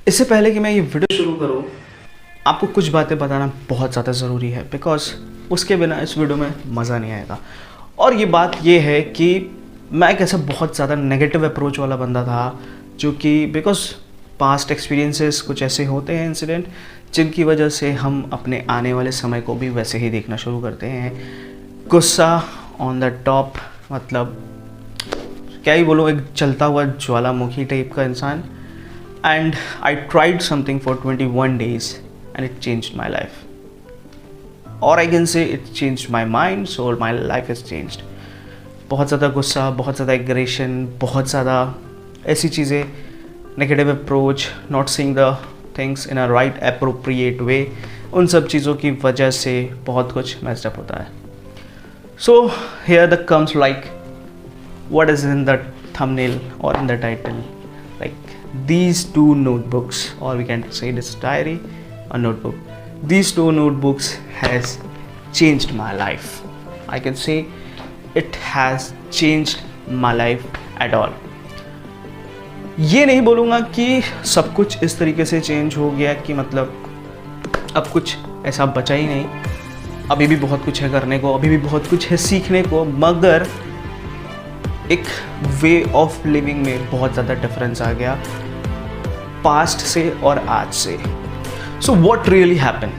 इससे पहले कि मैं ये वीडियो शुरू करूँ, आपको कुछ बातें बताना बहुत ज़्यादा ज़रूरी है, बिकॉज उसके बिना इस वीडियो में मज़ा नहीं आएगा। और ये बात ये है कि मैं एक ऐसा बहुत ज़्यादा नेगेटिव अप्रोच वाला बंदा था, जो कि बिकॉज पास्ट एक्सपीरियंसेस कुछ ऐसे होते हैं इंसिडेंट, जिनकी वजह से हम अपने आने वाले समय को भी वैसे ही देखना शुरू करते हैं। गुस्सा ऑन द टॉप, मतलब क्या ही बोलूँ, एक चलता हुआ ज्वालामुखी टाइप का इंसान। And I tried something for 21 days and it changed my life. Or I can say it changed my mind, so my life has changed. बहुत ज़्यादा गुस्सा, बहुत ज़्यादा एग्रेशन, बहुत ज़्यादा ऐसी चीज़ें, negative approach, not seeing the things in a right appropriate way, उन सब चीज़ों की वजह से बहुत कुछ मैस्ड अप होता है। So here the comes like what is in the thumbnail or in the title, like these two notebooks, or we can say this diary, a notebook. These two notebooks has changed my life. I can say it has changed my life at all. ये नहीं बोलूँगा कि सब कुछ इस तरीके से change हो गया कि मतलब अब कुछ ऐसा बचा ही नहीं, अभी भी बहुत कुछ है करने को, अभी भी बहुत कुछ है सीखने को, मगर एक वे ऑफ लिविंग में बहुत ज़्यादा डिफरेंस आ गया पास्ट से और आज से। सो व्हाट रियली हैपन,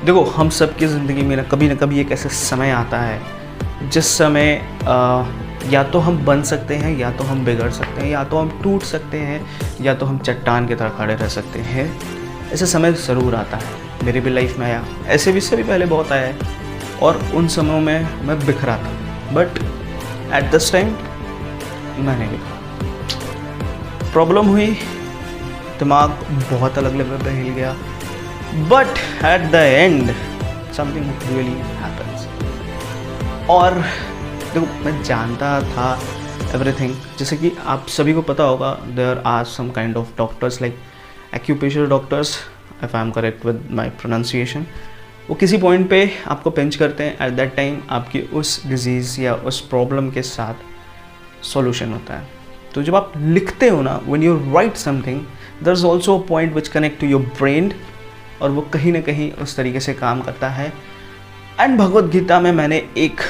देखो हम सबकी ज़िंदगी में ना कभी एक ऐसा समय आता है जिस समय या तो हम बन सकते हैं, या तो हम बिगड़ सकते हैं, या तो हम टूट सकते हैं, या तो हम चट्टान की तरह खड़े रह सकते हैं। ऐसा समय ज़रूर आता है, मेरी भी लाइफ में आया, ऐसे भी से भी पहले बहुत आया है, और उन समयों में मैं बिखरा था, बट एट दिस टाइम मैं नहीं बिखरा। प्रॉब्लम हुई, दिमाग बहुत अलग लेवल पे हिल गया, but at the end something really happens. और देखो मैं जानता था एवरीथिंग, जैसे कि आप सभी को पता होगा, there are some kind of doctors like acupressure doctors, if I am correct with my pronunciation. वो किसी पॉइंट पे आपको पिंच करते हैं, एट दैट टाइम आपकी उस डिजीज़ या उस प्रॉब्लम के साथ सॉल्यूशन होता है। तो जब आप लिखते हो ना, when you write something, there is also a point which connect to your brain, और वो कहीं ना कहीं उस तरीके से काम करता है। एंड भगवद गीता में मैंने एक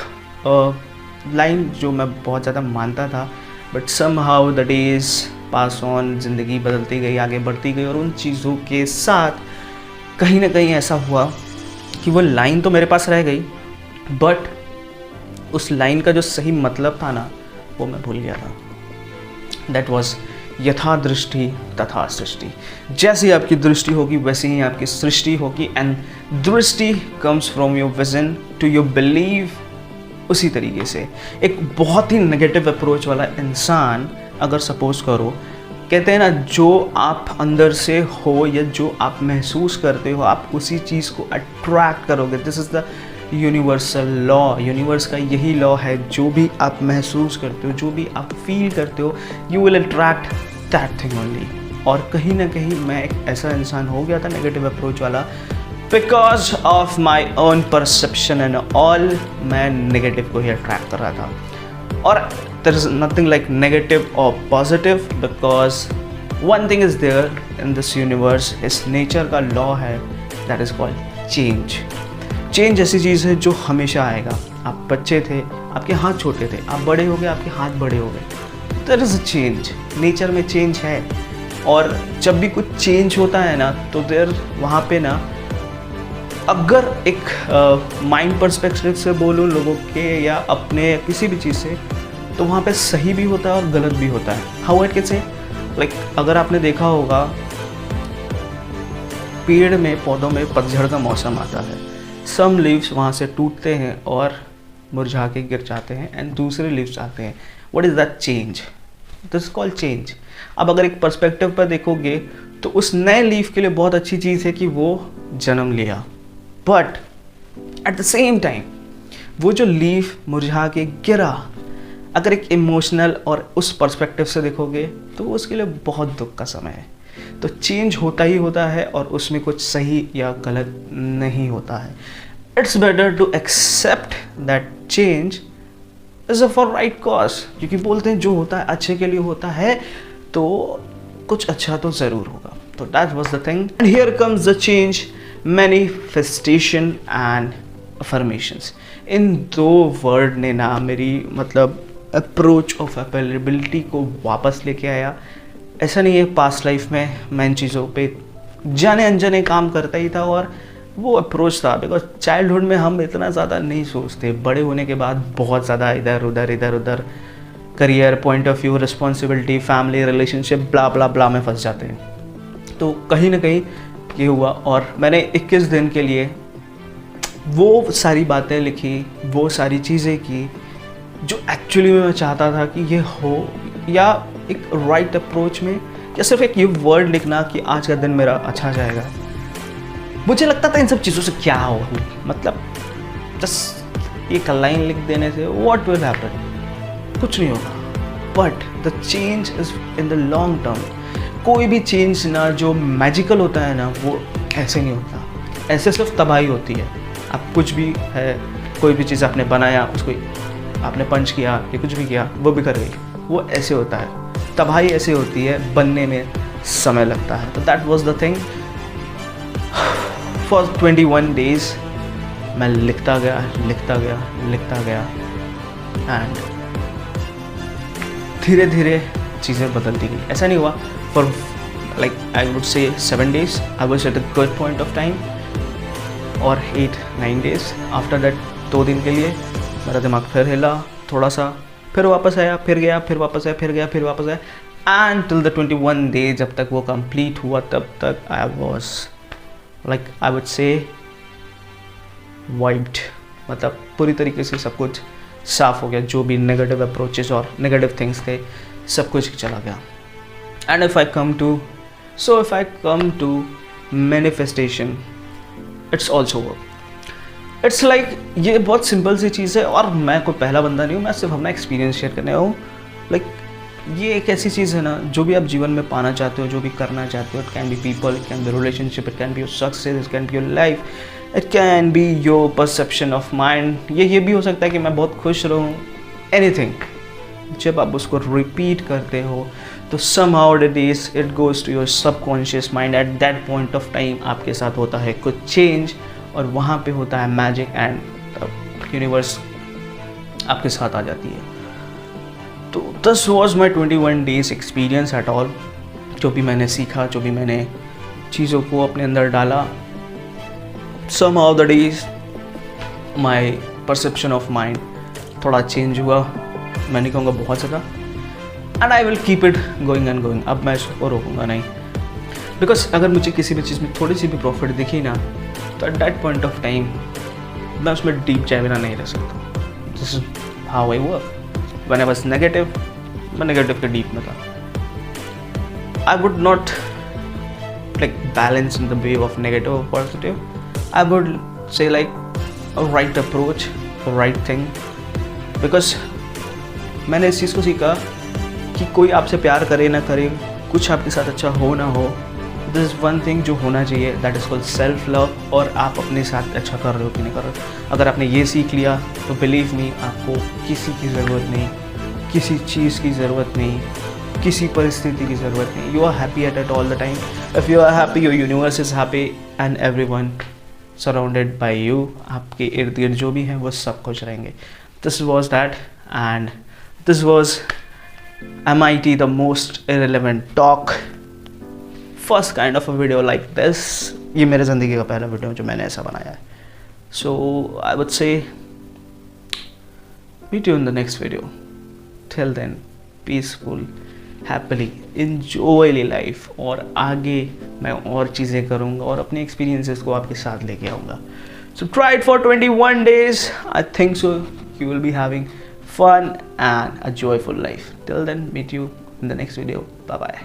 लाइन जो मैं बहुत ज़्यादा मानता था, but somehow the days pass on, ज़िंदगी बदलती गई, आगे बढ़ती गई, और उन चीज़ों के साथ कहीं ना कहीं ऐसा हुआ कि वो लाइन तो मेरे पास रह गई, बट उस लाइन का जो सही मतलब था ना, वो मैं भूल गया था। दैट वॉज यथा दृष्टि तथा सृष्टि। जैसी आपकी दृष्टि होगी वैसी ही आपकी सृष्टि होगी, एंड दृष्टि comes from your vision to your believe. उसी तरीके से एक बहुत ही नेगेटिव अप्रोच वाला इंसान, अगर सपोज करो, कहते हैं ना, जो आप अंदर से हो या जो आप महसूस करते हो, आप उसी चीज़ को अट्रैक्ट करोगे। This is the universal law. Universe का यही लॉ है, जो भी आप महसूस करते हो, जो भी आप फील करते हो, you will attract that thing only. और कहीं ना कहीं मैं एक ऐसा इंसान हो गया था नेगेटिव अप्रोच वाला, because of my own perception and all, मैं नेगेटिव को ही अट्रैक्ट कर रहा था। और there is nothing like negative or positive, because one thing is there in this universe, इस nature का law है, that is called change। change ऐसी चीज़ है जो हमेशा आएगा। आप बच्चे थे, आपके हाथ छोटे थे, आप बड़े हो गए, आपके हाथ बड़े हो गए। there is a change, nature में change है। और जब भी कुछ change होता है ना, तो देर वहाँ पे ना, अगर एक माइंड पर्सपेक्टिव से बोलूँ लोगों के या अपने किसी भी चीज़ से, तो वहाँ पे सही भी होता है और गलत भी होता है। How it can say, like अगर आपने देखा होगा, पेड़ में, पौधों में पतझड़ का मौसम आता है, सम लीव्स वहाँ से टूटते हैं और मुरझा के गिर जाते हैं, एंड दूसरे लीव्स आते हैं। What is that change? This called change. अब अगर एक पर्सपेक्टिव पर देखोगे, तो उस नए लीफ के लिए बहुत अच्छी चीज़ है कि वो जन्म लिया, but at the same time वो जो लीफ मुरझा के गिरा, अगर एक इमोशनल और उस पर्सपेक्टिव से देखोगे, तो उसके लिए बहुत दुख का समय है। तो चेंज होता ही होता है, और उसमें कुछ सही या गलत नहीं होता है। It's better to accept that change is for right cause, क्योंकि बोलते हैं जो होता है अच्छे के लिए होता है, तो कुछ अच्छा तो ज़रूर होगा। तो that was the thing and here comes the change, manifestation and affirmations. इन दो वर्ड ने ना मेरी मतलब अप्रोच ऑफ अवेलेबिलिटी को वापस लेके आया। ऐसा नहीं है पास्ट लाइफ में मैं इन चीज़ों पे जाने अनजाने काम करता ही था और वो अप्रोच था, बिकॉज चाइल्डहुड में हम इतना ज़्यादा नहीं सोचते, बड़े होने के बाद बहुत ज़्यादा इधर उधर career point of view, responsibility, family, relationship, blah blah blah में फंस जाते हैं। तो कहीं ना कहीं ये हुआ और मैंने 21 दिन के लिए वो सारी बातें लिखी, वो सारी चीज़ें की जो एक्चुअली में मैं चाहता था कि ये हो, या एक राइट अप्रोच में, या सिर्फ एक ये वर्ड लिखना कि आज का दिन मेरा अच्छा जाएगा। मुझे लगता था इन सब चीज़ों से क्या हो, मतलब जस्ट एक लाइन लिख देने से व्हाट विल हैपन, कुछ नहीं होगा। But the change is in the long term. कोई भी चेंज ना जो मैजिकल होता है ना वो ऐसे नहीं होता, ऐसे सिर्फ तबाही होती है। आप कुछ भी है, कोई भी चीज़ आपने बनाया, उसको आपने पंच किया या कुछ भी किया, वो बिखर गई, वो ऐसे होता है। तबाही ऐसे होती है, बनने में समय लगता है। तो that was the thing. For 21 days मैं लिखता गया एंड धीरे धीरे चीज़ें बदलती गई। ऐसा नहीं हुआ फॉर लाइक आई वुड से 7 days I was at a good point of time, और 8-9 days आफ्टर दैट 2 दिन के लिए मेरा दिमाग फिर हिला थोड़ा सा, फिर वापस आया, फिर गया, फिर वापस आया, फिर गया, फिर वापस आया, एंड टिल द 21 days जब तक वो कंप्लीट हुआ तब तक I was like I would से वाइप्ड, मतलब पूरी तरीके से सब कुछ साफ हो गया। जो भी नेगेटिव अप्रोचेस और नेगेटिव थिंग्स थे सब कुछ चला गया। And if I come to manifestation, it's also work. It's like ये बहुत सिंपल सी चीज़ है और मैं कोई पहला बंदा नहीं हूँ, मैं सिर्फ अपना एक्सपीरियंस शेयर करने हूँ। लाइक ये एक ऐसी चीज़ है ना, जो भी आप जीवन में पाना चाहते हो, जो भी करना चाहते हो, it can be people, it can be relationship, it can be your success, it can be your life, it can be your perception of mind. ये भी हो सकता है कि मैं बहुत खुश रहूँ, एनीथिंग। जब आप उसको रिपीट करते हो तो somehow it goes to your subconscious mind। at that point of time आपके साथ होता है कुछ चेंज और वहाँ पे होता है मैजिक एंड यूनिवर्स आपके साथ आ जाती है। तो this was my 21 days experience at all. जो भी मैंने सीखा, जो भी मैंने चीज़ों को अपने अंदर डाला, somehow the days my perception of mind थोड़ा चेंज हुआ। मैं नहीं कहूँगा बहुत ज़्यादा, and I will keep it going and going. अब मैं इसको रोकूंगा नहीं, बिकॉज अगर मुझे किसी भी चीज़ में थोड़ी सी भी प्रॉफिट दिखी ना, तो at that point of time मैं उसमें डीप जाए बिना नहीं रह सकता। This is how I work. When I was negative, मैं नेगेटिव के डीप में था। I would not like balance in the way of negative और positive. I would say like a right approach for right thing, because मैंने इस चीज़ को सीखा कि कोई आपसे प्यार करे ना करे, कुछ आपके साथ अच्छा हो ना हो, दिस इज़ वन थिंग जो होना चाहिए, that is called self love. और आप अपने साथ अच्छा कर रहे हो कि नहीं कर रहे हो। अगर आपने ये सीख लिया तो बिलीव मी, आपको किसी की ज़रूरत नहीं, किसी चीज़ की ज़रूरत नहीं, किसी परिस्थिति की ज़रूरत नहीं। You are happy at all the time. If you are happy, your universe is happy and everyone surrounded by you, आपके इर्द गिर्द जो भी हैं वो सब खुश रहेंगे। This was that, and this was MIT, the most irrelevant talk, first kind of a video like this। ये मेरे ज़िंदगी का पहला वीडियो जो मैंने ऐसा बनाया है। So I would say meet you in the next video। Till then, peaceful, happily, enjoy life। और आगे मैं और चीज़ें करूँगा और अपने experiences को आपके साथ लेके आऊँगा। So try it for 21 days। I think so you will be having fun and a joyful life। Till then, meet you in the next video। Bye bye।